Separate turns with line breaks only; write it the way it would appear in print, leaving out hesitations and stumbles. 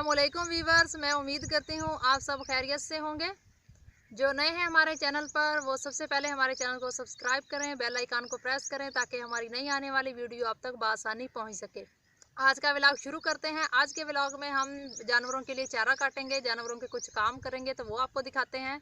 अस्सलामुअलैकुम वीवर्स, मैं उम्मीद करती हूँ आप सब खैरियत से होंगे। जो नए हैं हमारे चैनल पर वो सबसे पहले हमारे चैनल को सब्सक्राइब करें, बेल आइकन को प्रेस करें ताकि हमारी नई आने वाली वीडियो आप तक बआसानी पहुँच सके। आज का व्लॉग शुरू करते हैं। आज के व्लॉग में हम जानवरों के लिए चारा काटेंगे, जानवरों के कुछ काम करेंगे तो वो आपको दिखाते हैं।